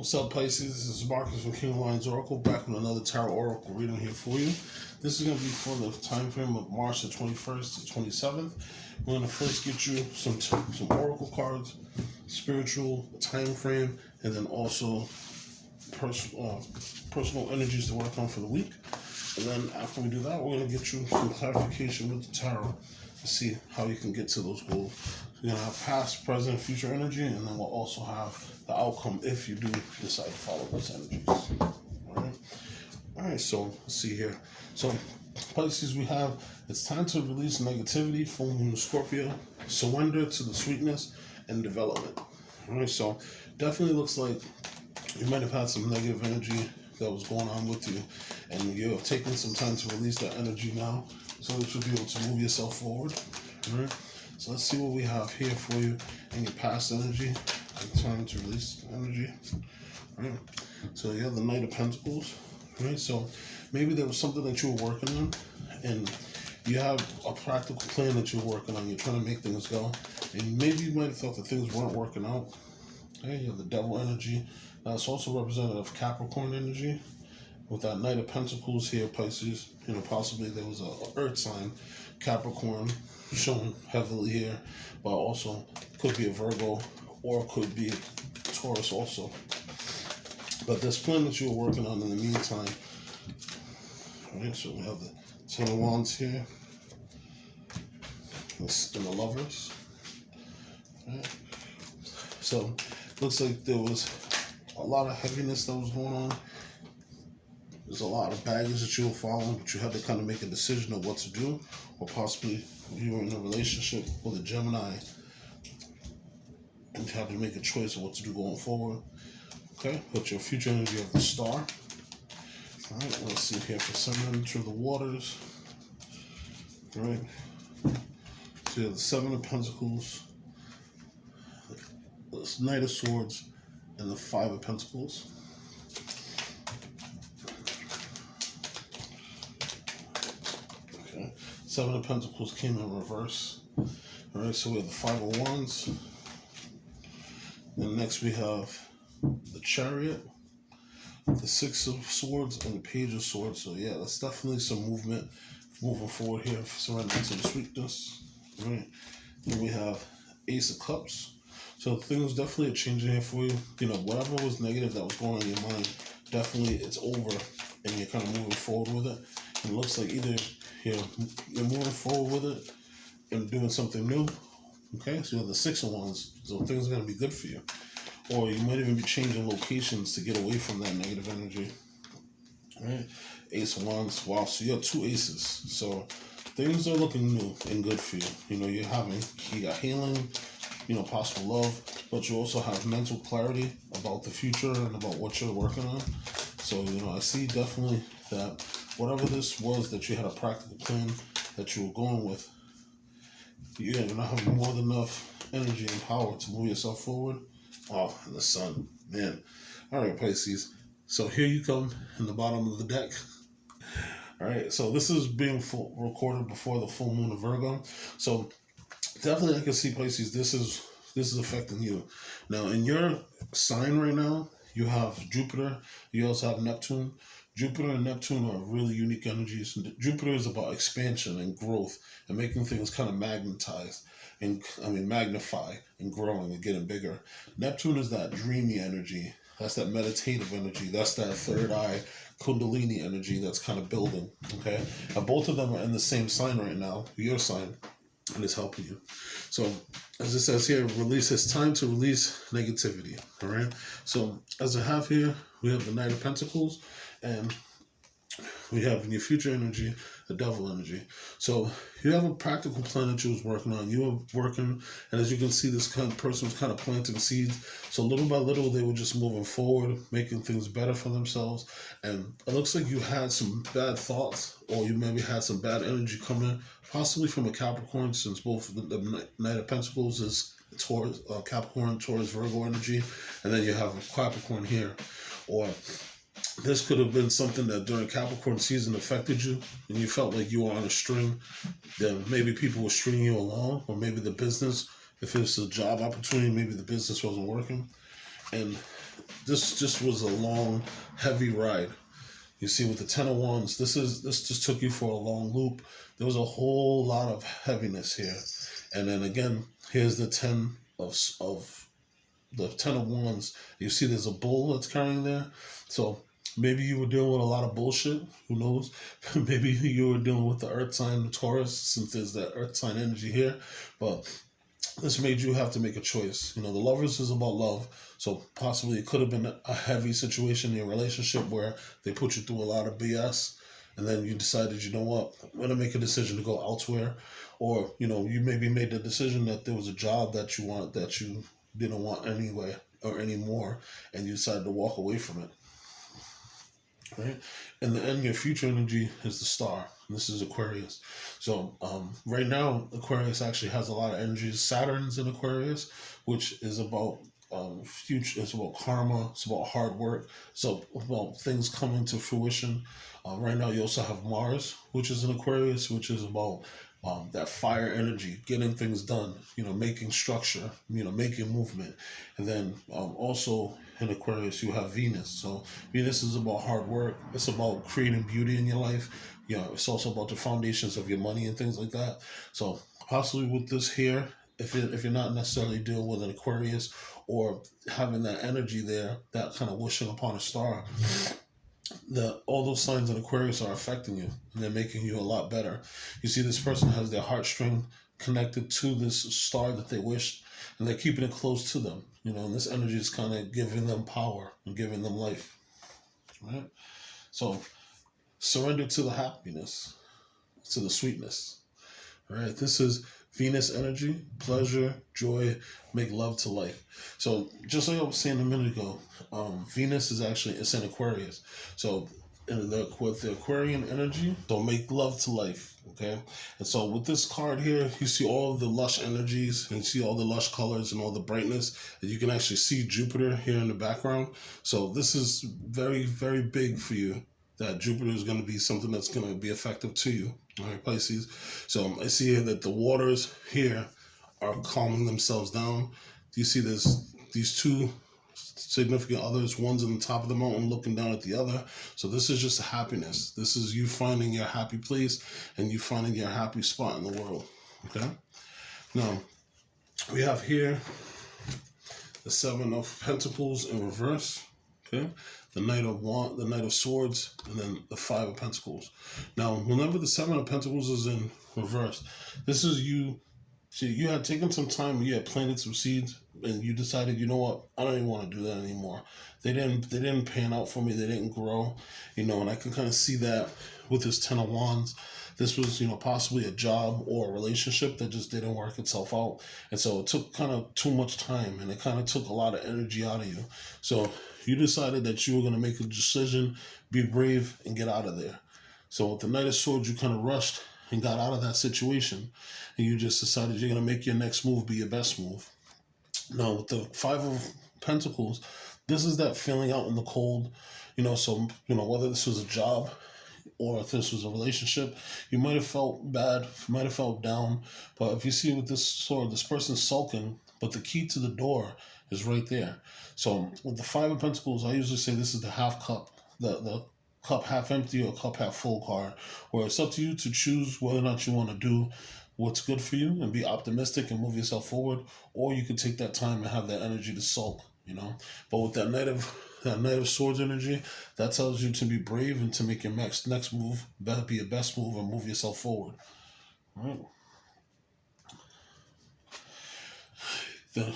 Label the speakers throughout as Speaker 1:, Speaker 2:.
Speaker 1: What's up, Pisces? This is Marcus from 21st Oracle, back with another Tao Oracle reading here for you. This is going to be for the time frame of March the 21st to 27th. We're going to first get you some Oracle cards, spiritual time frame, and then also personal energies to work on for the week. And then after we do that, we're going to get you some clarification with the tarot to see how you can get to those goals. We're going to have past, present, future energy, and then we'll also have the outcome if you do decide to follow those energies. Alright, so let's see here. So, Pisces, we have, it's time to release negativity, full moon Scorpio, surrender to the sweetness, and development. Alright, so definitely looks like you might have had some negative energy that was going on with you, and you're taking some time to release that energy now so that you'll be able to move yourself forward. Alright, so let's see what we have here for you in your past energy and time to release energy. Alright, so you have the Knight of Pentacles. Right, so maybe there was something that you were working on, and you have a practical plan that you're working on. You're trying to make things go, and maybe you might have thought that things weren't working out. Okay, you have the Devil energy. That's also representative of Capricorn energy. With that Knight of Pentacles here, Pisces, possibly there was a Earth sign, Capricorn, shown heavily here, but also could be a Virgo or could be Taurus also. But this plan that you're working on in the meantime, alright, so we have the Ten of Wands here, and the Lovers. Right. So, looks like there was a lot of heaviness that was going on. There's a lot of baggage that you were following, but you had to kind of make a decision of what to do, or possibly you were in a relationship with a Gemini, and you had to make a choice of what to do going forward. Okay, put your future energy of the Star. Alright, let's see here for Sun to the Waters. Alright, so you have the Seven of Pentacles, the Knight of Swords, and the Five of Pentacles. Okay, Seven of Pentacles came in reverse. Alright, so we have the Five of Wands. Then next we have the Chariot, the Six of Swords, and the Page of Swords. So yeah, that's definitely some movement moving forward here, surrendering to the sweetness. Right. Then we have Ace of Cups. So things definitely are changing here for you. Whatever was negative that was going on in your mind, definitely it's over, and you're kind of moving forward with it. And it looks like either you're moving forward with it and doing something new. Okay, so you have the Six of Wands. So things are going to be good for you. Or you might even be changing locations to get away from that negative energy. Right? Ace of Wands. Wow, so you have two aces. So things are looking new and good for you. You got healing, possible love, but you also have mental clarity about the future and about what you're working on. So, I see definitely that whatever this was that you had a practical plan that you were going with, you're going to have more than enough energy and power to move yourself forward. Oh, and the Sun, man. All right, Pisces. So here you come in the bottom of the deck. All right, so this is being recorded before the full moon of Virgo. So definitely I can see, Pisces, this is affecting you. Now, in your sign right now, you have Jupiter. You also have Neptune. Jupiter and Neptune are really unique energies. Jupiter is about expansion and growth and making things kind of magnetized. Magnify and growing and getting bigger. Neptune is that dreamy energy. That's that meditative energy. That's that third eye Kundalini energy that's kind of building. Okay? Now, both of them are in the same sign right now, your sign, and it's helping you. So, as it says here, it's time to release negativity. All right? So, as I have here, we have the Knight of Pentacles, and we have in your future energy, the Devil energy. So you have a practical plan that you was working on. You were working, and as you can see, this kind of person was kind of planting seeds. So little by little, they were just moving forward, making things better for themselves. And it looks like you had some bad thoughts, or you maybe had some bad energy coming, possibly from a Capricorn, since both the Knight of Pentacles is Taurus, Capricorn, Taurus, Virgo energy, and then you have a Capricorn here, or this could have been something that during Capricorn season affected you, and you felt like you were on a string. Then maybe people were stringing you along, or maybe the business, if it's a job opportunity, maybe the business wasn't working. And this just was a long, heavy ride. You see, with the Ten of Wands, this just took you for a long loop. There was a whole lot of heaviness here, and then again, here's the the Ten of Wands. You see, there's a bull that's carrying there. So maybe you were dealing with a lot of bullshit. Who knows? Maybe you were dealing with the Earth sign, the Taurus, since there's that Earth sign energy here. But this made you have to make a choice. The Lovers is about love. So possibly it could have been a heavy situation in your relationship where they put you through a lot of BS. And then you decided, you know what, I'm going to make a decision to go elsewhere. Or, you maybe made the decision that there was a job that you didn't want anyway or anymore. And you decided to walk away from it. Right? And the end, your future energy is the Star. And this is Aquarius. So right now, Aquarius actually has a lot of energies. Saturn's in Aquarius, which is about future. It's about karma. It's about hard work. So about things coming to fruition. Right now, you also have Mars, which is in Aquarius, which is about that fire energy, getting things done, making structure, making movement. And then also in Aquarius, you have Venus. So Venus is about hard work. It's about creating beauty in your life. It's also about the foundations of your money and things like that. So possibly with this here, if you're not necessarily dealing with an Aquarius or having that energy there, that kind of wishing upon a star, all those signs in Aquarius are affecting you, and they're making you a lot better. You see, this person has their heartstring connected to this star that they wished, and they're keeping it close to them. And this energy is kind of giving them power and giving them life. Right? So surrender to the happiness, to the sweetness. Right? This is Venus energy, pleasure, joy, make love to life. So just like I was saying a minute ago, Venus is actually, it's in Aquarius. So with the Aquarian energy, they'll make love to life. Okay. And so with this card here, you see all of the lush energies, and you see all the lush colors and all the brightness, and you can actually see Jupiter here in the background. So this is very, very big for you, that Jupiter is going to be something that's going to be effective to you. All right, Pisces. So I see here that the waters here are calming themselves down. Do you see these two significant others? One's on the top of the mountain looking down at the other. So this is just happiness. This is you finding your happy place and you finding your happy spot in the world. Okay. Now, we have here the Seven of Pentacles in reverse. Okay. The Knight of Swords, and then the Five of Pentacles. Now, whenever the Seven of Pentacles is in reverse, this is you. See, you had taken some time, you had planted some seeds, and you decided, you know what, I don't even want to do that anymore. They didn't pan out for me. They didn't grow, and I can kind of see that with this Ten of Wands. This was, possibly a job or a relationship that just didn't work itself out. And so it took kind of too much time, and it kind of took a lot of energy out of you. So you decided that you were going to make a decision, be brave, and get out of there. So with the Knight of Swords, you kind of rushed and got out of that situation, and you just decided you're going to make your next move be your best move. Now, with the Five of Pentacles, this is that feeling out in the cold, so, whether this was a job or if this was a relationship, you might have felt bad, you might have felt down. But if you see with this sword, this person's sulking, but the key to the door is right there. So with the Five of Pentacles, I usually say this is the half cup, the cup half empty or cup half full card, where it's up to you to choose whether or not you want to do what's good for you and be optimistic and move yourself forward, or you could take that time and have that energy to sulk, But with that Knight of Swords energy, that tells you to be brave and to make your next move be your best move and move yourself forward. All right. The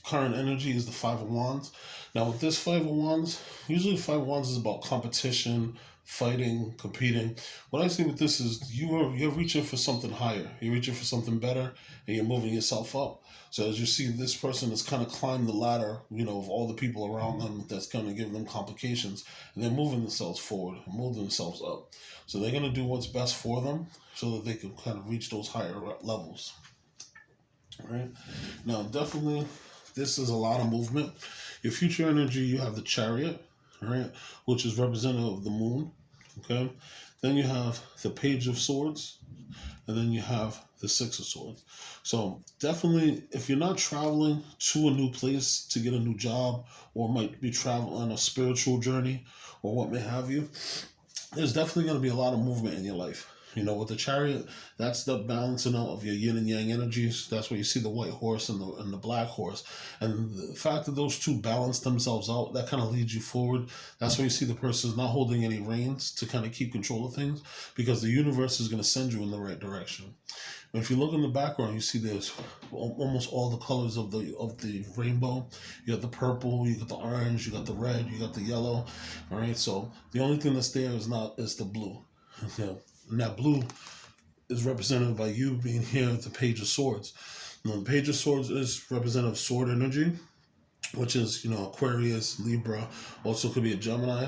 Speaker 1: current energy is the Five of Wands. Now with this Five of Wands, usually Five of Wands is about competition, fighting, competing. What I see with this is you're reaching for something higher. You're reaching for something better, and you're moving yourself up. So as you see, this person has kind of climbed the ladder, of all the people around them that's going to give them complications, and they're moving themselves forward, moving themselves up. So they're going to do what's best for them so that they can kind of reach those higher levels. All right. Now, definitely, this is a lot of movement. Your future energy, you have the Chariot, right, which is representative of the moon. Okay. Then you have the Page of Swords, and then you have the Six of Swords. So definitely, if you're not traveling to a new place to get a new job, or might be traveling on a spiritual journey, or what may have you, there's definitely going to be a lot of movement in your life. You know, with the Chariot, that's the balancing out of your yin and yang energies. That's where you see the white horse and the black horse. And the fact that those two balance themselves out, that kind of leads you forward. That's where you see the person's not holding any reins to kind of keep control of things, because the universe is going to send you in the right direction. And if you look in the background, you see there's almost all the colors of the rainbow. You got the purple, you got the orange, you got the red, you got the yellow. All right, so the only thing that's there is the blue. Yeah. And that blue is represented by you being here at the Page of Swords. Now, the Page of Swords is representative of sword energy, which is, Aquarius, Libra, also could be a Gemini.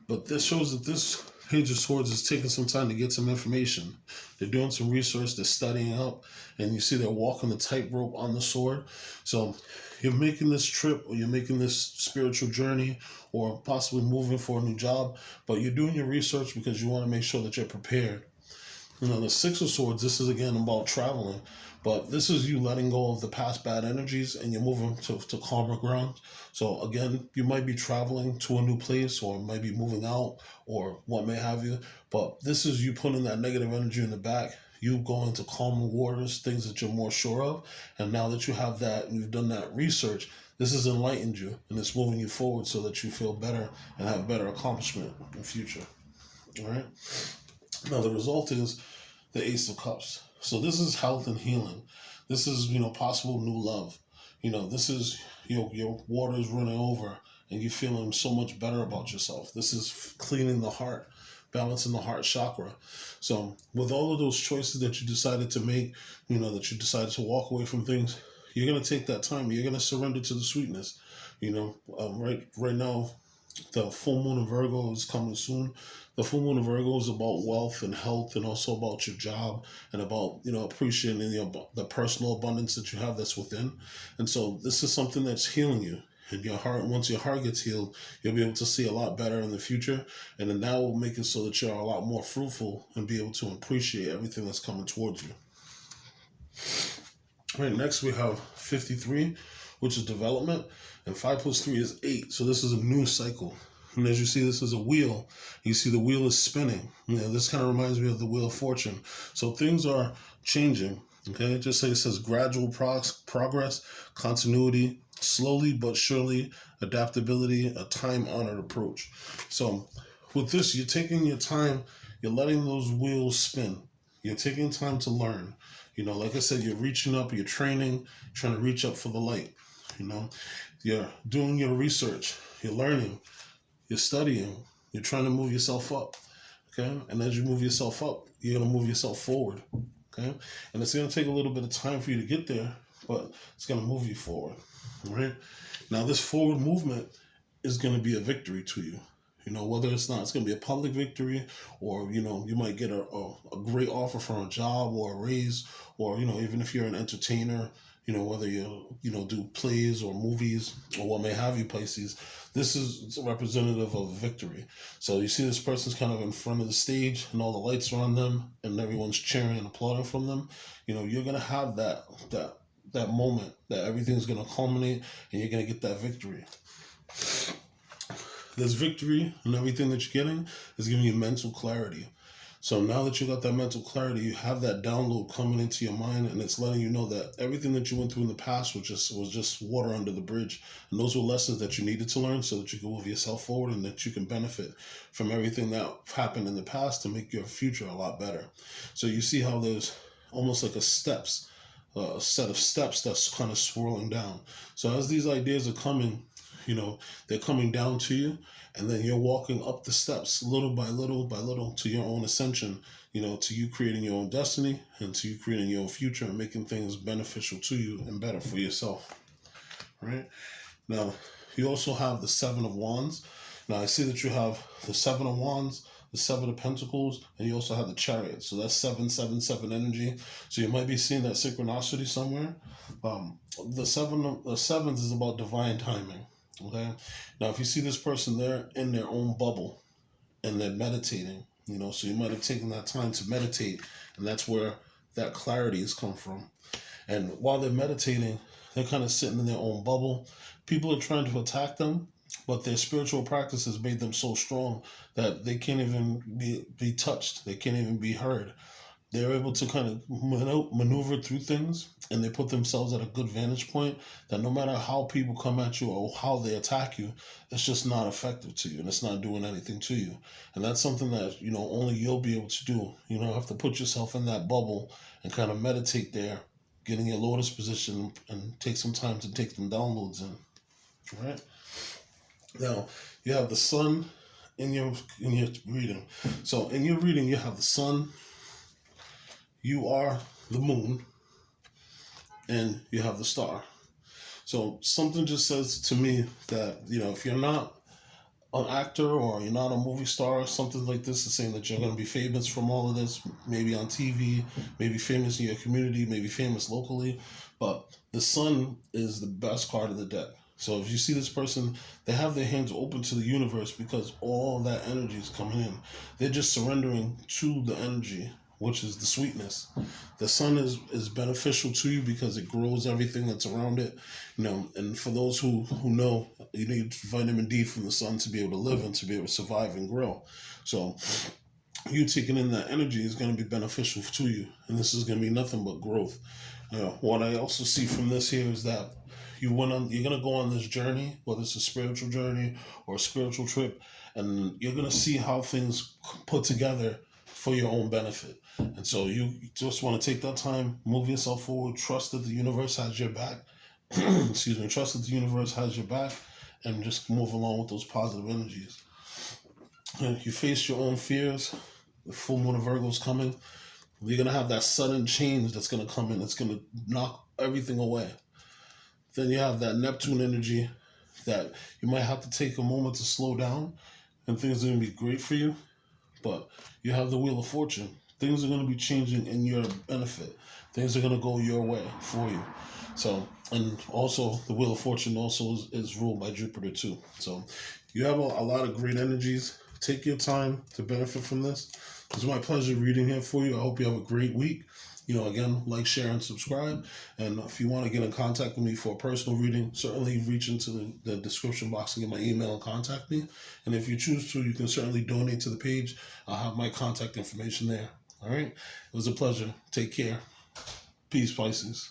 Speaker 1: But this shows that this Page of Swords is taking some time to get some information. They're doing some research, they're studying up, and you see they're walking the tightrope on the sword. So you're making this trip, or you're making this spiritual journey, or possibly moving for a new job, but you're doing your research because you want to make sure that you're prepared. The Six of Swords, this is again about traveling, but this is you letting go of the past bad energies and you're moving to calmer ground. So again, you might be traveling to a new place, or might be moving out, or what may have you, but this is you putting that negative energy in the back, you going to calmer waters, things that you're more sure of. And now that you have that and you've done that research, this has enlightened you and it's moving you forward so that you feel better and have better accomplishment in the future. All right. Now the result is the Ace of Cups. So this is health and healing. This is, possible new love. This is your water's running over and you're feeling so much better about yourself. This is cleaning the heart, balancing the heart chakra. So with all of those choices that you decided to make, that you decided to walk away from things, you're going to take that time. You're going to surrender to the sweetness. Right now, the full moon of Virgo is coming soon. The full moon of Virgo is about wealth and health, and also about your job, and about appreciating the personal abundance that you have that's within. And so this is something that's healing you. And your heart, once your heart gets healed, you'll be able to see a lot better in the future. And then that will make it so that you're a lot more fruitful and be able to appreciate everything that's coming towards you. All right, next we have 53, which is development. And 5 plus 3 is 8. So this is a new cycle. And as you see, this is a wheel. You see the wheel is spinning. This kind of reminds me of the Wheel of Fortune. So things are changing. Okay, just like it says, gradual progress, continuity, slowly but surely, adaptability, a time-honored approach. So with this, you're taking your time, you're letting those wheels spin. You're taking time to learn. Like I said, you're reaching up, you're training, trying to reach up for the light. You're doing your research, you're learning, you're studying, you're trying to move yourself up. Okay, and as you move yourself up, you're going to move yourself forward. Okay, and it's going to take a little bit of time for you to get there, but it's going to move you forward. All right, now this forward movement is going to be a victory to you. Whether it's going to be a public victory, or you might get a great offer from a job or a raise, or even if you're an entertainer, whether you do plays or movies or what may have you, Pisces, this is representative of victory. So you see this person's kind of in front of the stage and all the lights are on them and everyone's cheering and applauding from them. You're going to have that moment that everything's going to culminate and you're going to get that victory. This victory and everything that you're getting is giving you mental clarity. So now that you got that mental clarity, you have that download coming into your mind, and it's letting you know that everything that you went through in the past was just water under the bridge. And those were lessons that you needed to learn so that you can move yourself forward and that you can benefit from everything that happened in the past to make your future a lot better. So you see how there's almost like a set of steps that's kind of swirling down. So as these ideas are coming, they're coming down to you, and then you're walking up the steps little by little by little to your own ascension, to you creating your own destiny and to you creating your own future and making things beneficial to you and better for yourself. Right? Now, you also have the Seven of Wands. Now, I see that you have the Seven of Wands, the Seven of Pentacles, and you also have the Chariot. So that's 777 energy. So you might be seeing that synchronicity somewhere. The sevens is about divine timing. Okay. Now, if you see this person there in their own bubble and they're meditating, so you might have taken that time to meditate, and that's where that clarity has come from. And while they're meditating, they're kind of sitting in their own bubble. People are trying to attack them, but their spiritual practice has made them so strong that they can't even be touched. They can't even be heard. They're able to kind of maneuver through things, and they put themselves at a good vantage point that no matter how people come at you or how they attack you, it's just not effective to you, and it's not doing anything to you. And that's something that, only you'll be able to do. You have to put yourself in that bubble and kind of meditate there, get in your lotus position, and take some time to take some downloads in. All right. Now you have the sun in your reading. So in your reading, you have the sun. You are the moon, and you have the star. So something just says to me that, if you're not an actor or you're not a movie star, something like this is saying that you're going to be famous from all of this, maybe on TV, maybe famous in your community, maybe famous locally. But the sun is the best card of the deck. So if you see this person, they have their hands open to the universe because all that energy is coming in. They're just surrendering to the energy, which is the sweetness. The sun is beneficial to you because it grows everything that's around it. And for those who know, you need vitamin D from the sun to be able to live and to be able to survive and grow. So you taking in that energy is going to be beneficial to you. And this is going to be nothing but growth. What I also see from this here is that you're going to go on this journey, whether it's a spiritual journey or a spiritual trip, and you're going to see how things put together for your own benefit. And so you just want to take that time, move yourself forward, trust that the universe has your back. Excuse me, trust that the universe has your back, and just move along with those positive energies. And you face your own fears. The full moon of Virgo is coming. You're going to have that sudden change that's going to come in. It's going to knock everything away. Then you have that Neptune energy that you might have to take a moment to slow down, and things are going to be great for you. But you have the Wheel of Fortune. Things are going to be changing in your benefit. Things are going to go your way for you. So, and also the Wheel of Fortune also is ruled by Jupiter too. So you have a lot of great energies. Take your time to benefit from this. It's my pleasure reading here for you. I hope you have a great week. Again, like, share, and subscribe. And if you want to get in contact with me for a personal reading, certainly reach into the description box and get my email and contact me. And if you choose to, you can certainly donate to the page. I'll have my contact information there. All right? It was a pleasure. Take care. Peace, Pisces.